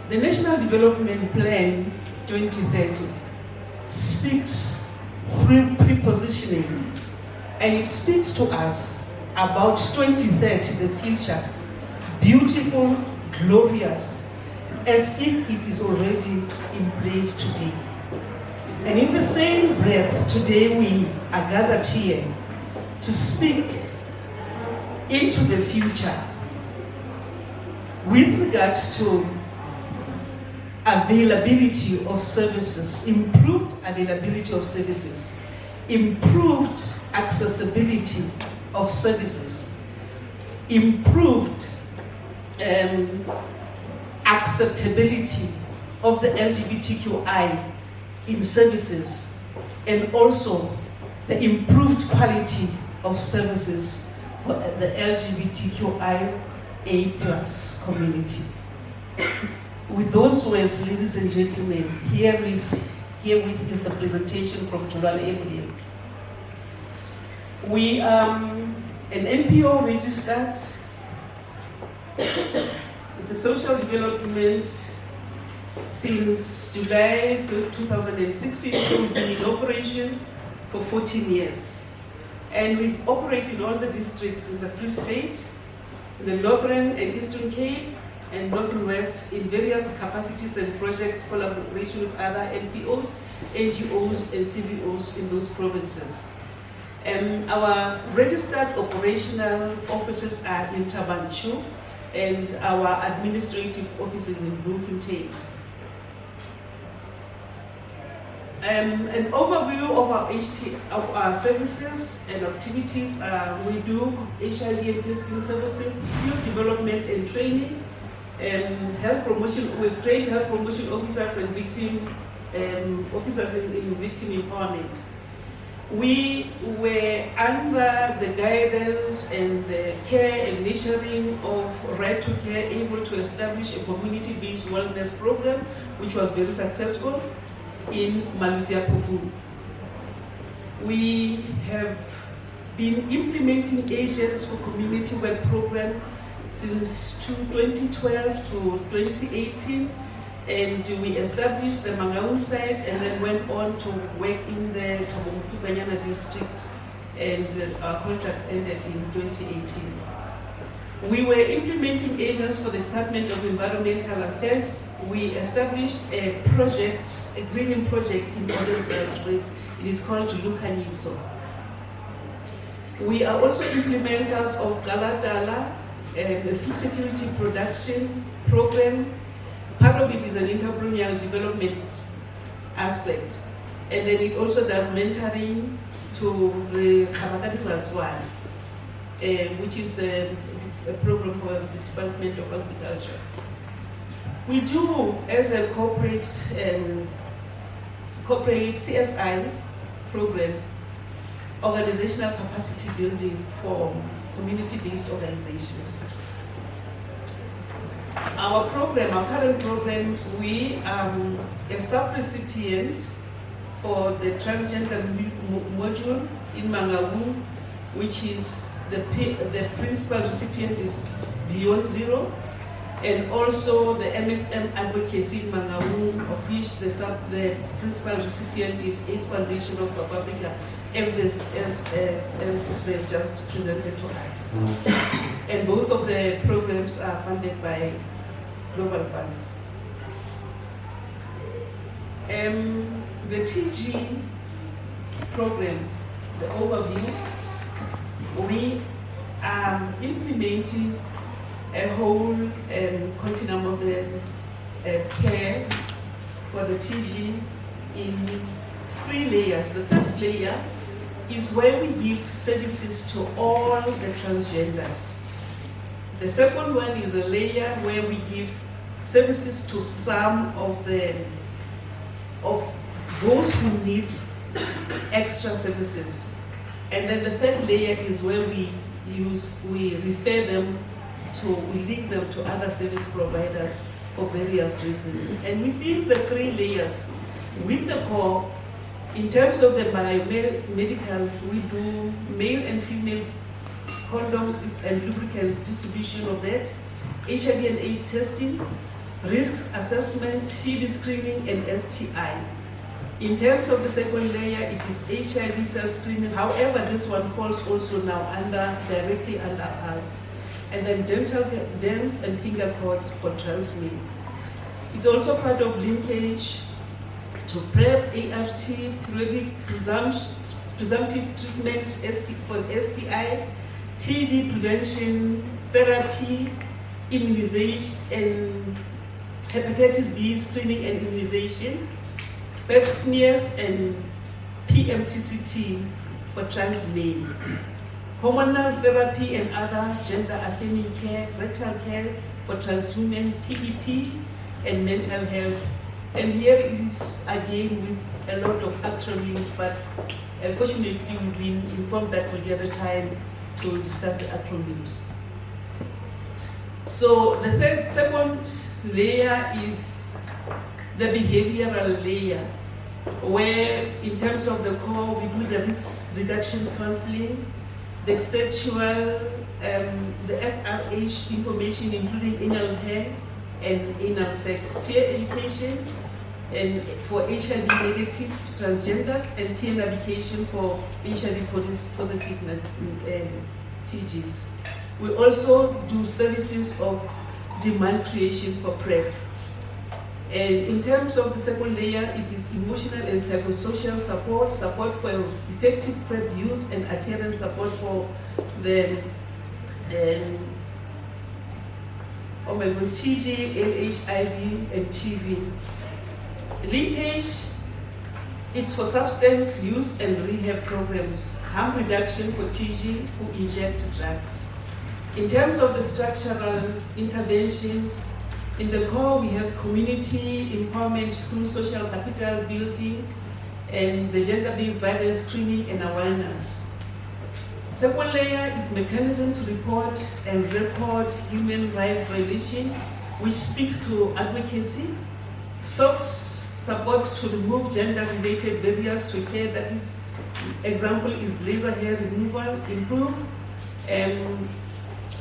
The National Development Plan 2030 speaks pre-positioning, and it speaks to us about 2030, the future, beautiful, glorious, as if it is already in place today. And in the same breath, today we are gathered here to speak into the future with regards to availability of services, improved availability of services, improved accessibility of services, improved acceptability of the LGBTQI in services, and also the improved quality of services for the LGBTQIA+ community. With those words, ladies and gentlemen, herewith is the presentation from Tholwana. We are an NPO registered with the social development since July 2016, so we've been in operation for 14 years. And we operate in all the districts in the Free State, in the Northern and Eastern Cape, and Northern West, in various capacities and projects, collaboration with other NPOs, NGOs, and CBOs in those provinces. Our registered operational offices are in Tabanchu, and our administrative offices in Bloemfontein. An overview of our services and activities. We do HIV and testing services, skill development and training, health promotion. We've trained health promotion officers and victim officers in victim empowerment. We were under the guidance and the care and nurturing of Right to Care, able to establish a community-based wellness program, which was very successful in Maludia-Pufu. We have been implementing agents for community work program since 2012 to 2018, and we established the Mangaung site and then went on to work in the Mfutsanyana district, and our contract ended in 2018. We were implementing agents for the Department of Environmental Affairs. We established a project, a greening project in Others Airspace. It is called Lukanyiso. We are also implementers of Galadala, a food security production program. Part of it is an entrepreneurial development aspect. And then it also does mentoring to the Kabakadikazwan, which is the program for the Department of Agriculture. We do, as a corporate CSI program, organizational capacity building for community-based organizations. Our current program, we are a sub-recipient for the transgender module in Mangaung, which is the principal recipient is Beyond Zero, and also the MSM Advocacy in Mangaung, of which the principal recipient is AIDS Foundation of South Africa, as they just presented to us. And both of the programs are funded by Global Fund. The TG program, the overview, we are implementing a whole continuum of the care for the TG in 3 layers. The first layer is where we give services to all the transgenders. The second one is the layer where we give services to some of those who need extra services. And then the third layer is where we refer them to, we link them to other service providers for various reasons. And within the 3 layers, with the core, in terms of the biomedical, we do male and female condoms and lubricants, distribution of that, HIV and AIDS testing, risk assessment, TB screening, and STI. In terms of the second layer, it is HIV self-screening. However, this one falls also now directly under us. And then dental dams and finger cords for trans men. It's also part of linkage to PrEP, ART, periodic presumptive treatment for STI, TB prevention, therapy, immunization, and hepatitis B screening and immunization, pap smears, and PMTCT for trans men, hormonal therapy and other gender-affirming care, rectal care for trans women, PEP, and mental health. And here it is again with a lot of acronyms, but unfortunately we've been informed that we'll get a time to discuss the acronyms. So the second layer is the behavioral layer, where in terms of the core, we do the risk reduction counseling, the sexual, the SRH information, including anal hair and anal sex, peer education, and for HIV negative transgenders, and peer navigation for HIV positive TGs. We also do services of demand creation for PrEP. And in terms of the second layer, it is emotional and psychosocial support, support for effective PrEP use, and adherence support for the TG, LHIV, and TB. Linkage, it's for substance use and rehab programs, harm reduction for TG who inject drugs. In terms of the structural interventions, in the core we have community empowerment through social capital building and the gender-based violence screening and awareness. Second layer is mechanism to report and record human rights violation, which speaks to advocacy. SOCS support to remove gender-related barriers to care, that is, example is laser hair removal, improve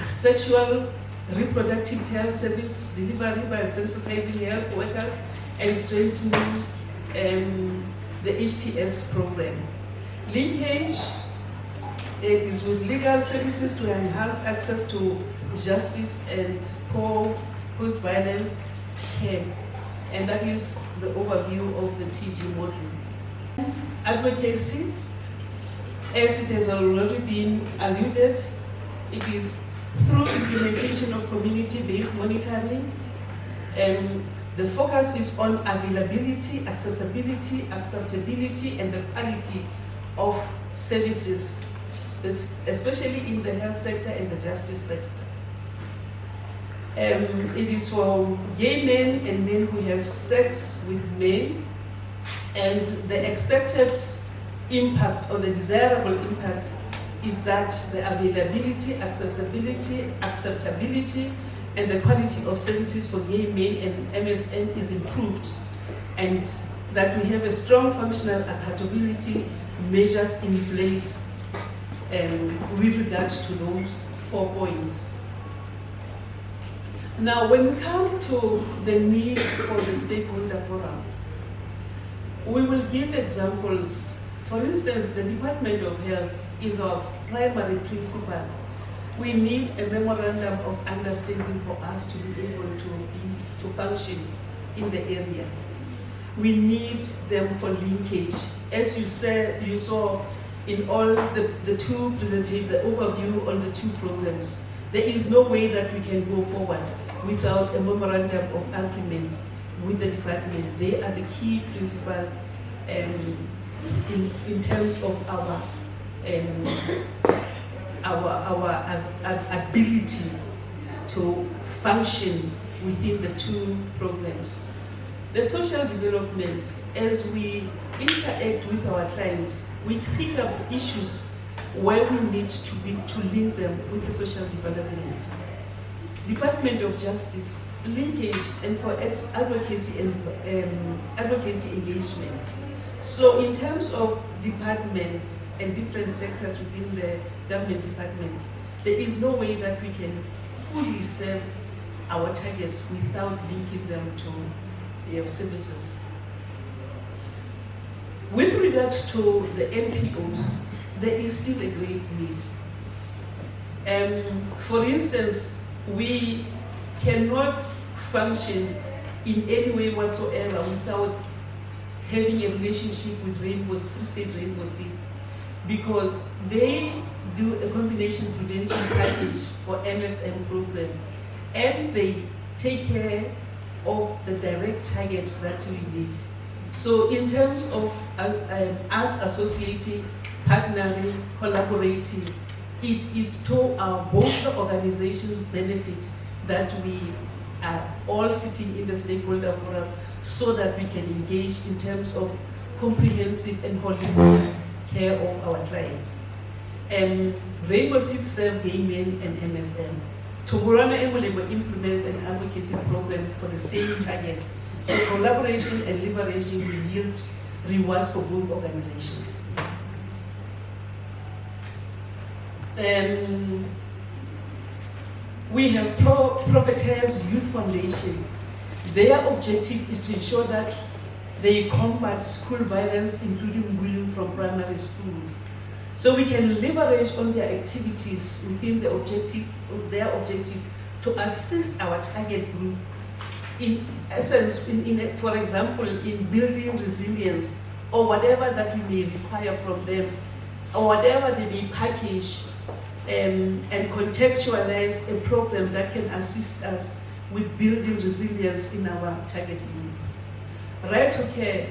sexual reproductive health service delivery by sensitizing health workers and strengthening the HTS program. Linkage, it is with legal services to enhance access to justice and post-violence care. And that is the overview of the TG model. Advocacy, as it has already been alluded, it is through implementation of community-based monitoring. The focus is on availability, accessibility, acceptability, and the quality of services, especially in the health sector and the justice sector. It is for gay men and men who have sex with men, and the expected impact or the desirable impact is that the availability, accessibility, acceptability, and the quality of services for gay men and MSN is improved, and that we have a strong functional accountability measures in place with regards to those 4 points. Now, when we come to the need for the stakeholder forum, we will give examples. For instance, the Department of Health is our primary principal. We need a memorandum of understanding for us to be able to function in the area. We need them for linkage. As you said, you saw in all the two presentations, the overview on the two programs, there is no way that we can go forward without a memorandum of agreement with the department. They are the key principal in terms of our ability to function within the two programs. The social development, as we interact with our clients, we pick up issues where we need to link them with the social development. Department of Justice, linkage, and for advocacy and advocacy engagement. So in terms of departments and different sectors within the government departments, there is no way that we can fully serve our targets without linking them to services. With regard to the NPOs, there is still a great need. For instance, we cannot function in any way whatsoever without having a relationship with Free State Rainbow Seeds, because they do a combination prevention package for MSM program, and they take care of the direct target that we need. So in terms of us associating, partnering, collaborating, it is to both the organizations' benefit that we are all sitting in the stakeholder forum so that we can engage in terms of comprehensive and holistic care of our clients. And Rainbow Seeds serve gay men and MSM. Tholwana and Molemo implements an advocacy program for the same target. So collaboration and liberation will yield rewards for both organizations. We have Prophetess Youth Foundation. Their objective is to ensure that they combat school violence, including bullying from primary school. So we can leverage on their activities within their objective to assist our target group in essence, for example, in building resilience or whatever that we may require from them, or whatever they may package and contextualize a program that can assist us with building resilience in our target group. Right to Care,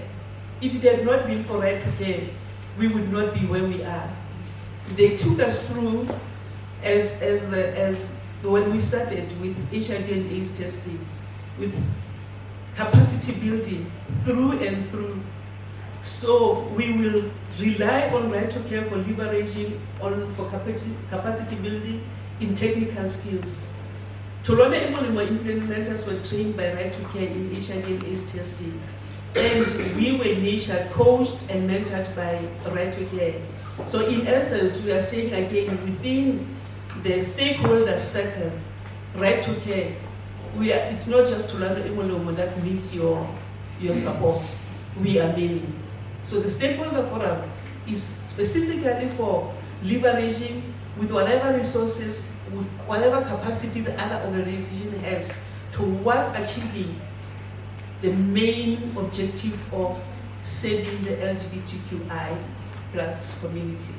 if it had not been for Right to Care, we would not be where we are. They took us through as when we started with HIV and AIDS testing, with capacity building through and through. So we will rely on Right to Care for leveraging for capacity building in technical skills. Tholwana and Molemo implementers were trained by Right to Care in HIV and AIDS testing. And we were initially coached and mentored by Right to Care. So in essence, we are saying again, within the stakeholder circle, Right to Care, it's not just Tholwana and Molemo that needs your support. We are many. So the stakeholder forum is specifically for leveraging with whatever resources, with whatever capacity the other organization has towards achieving the main objective of serving the LGBTQI plus community.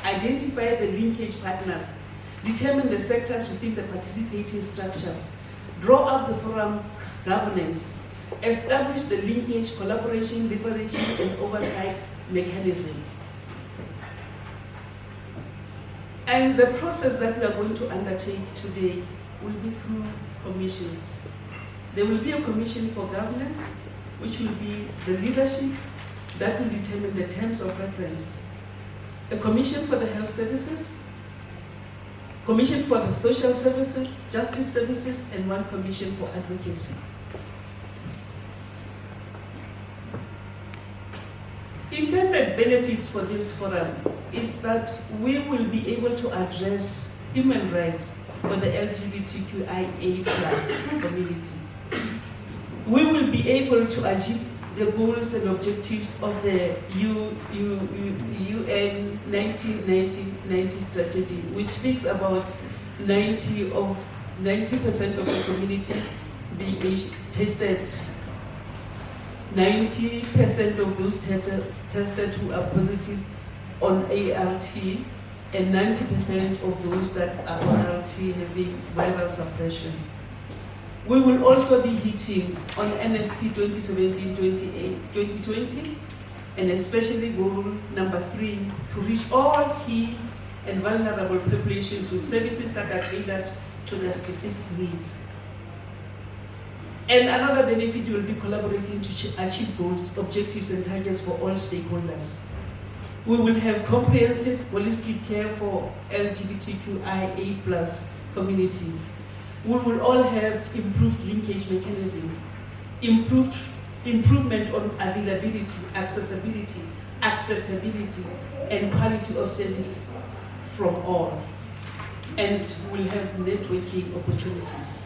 Identify the linkage partners, determine the sectors within the participating structures, draw up the forum governance, establish the linkage, collaboration, liberation, and oversight mechanism. And the process that we are going to undertake today will be through commissions. There will be a commission for governance, which will be the leadership that will determine the terms of reference. A commission for the health services, commission for the social services, justice services, and one commission for advocacy. Intended benefits for this forum is that we will be able to address human rights for the LGBTQIA plus community. We will be able to achieve the goals and objectives of the UN 1990 strategy, which speaks about 90% of the community being tested, 90% of those tested who are positive on ART, and 90% of those that are on ART having viral suppression. We will also be hitting on NSP 2017-2020, and especially goal number 3, to reach all key and vulnerable populations with services that are tailored to their specific needs. And another benefit will be collaborating to achieve goals, objectives, and targets for all stakeholders. We will have comprehensive, holistic care for LGBTQIA plus community. We will all have improved linkage mechanism, improvement on availability, accessibility, acceptability, and quality of service from all. and will have networking opportunities.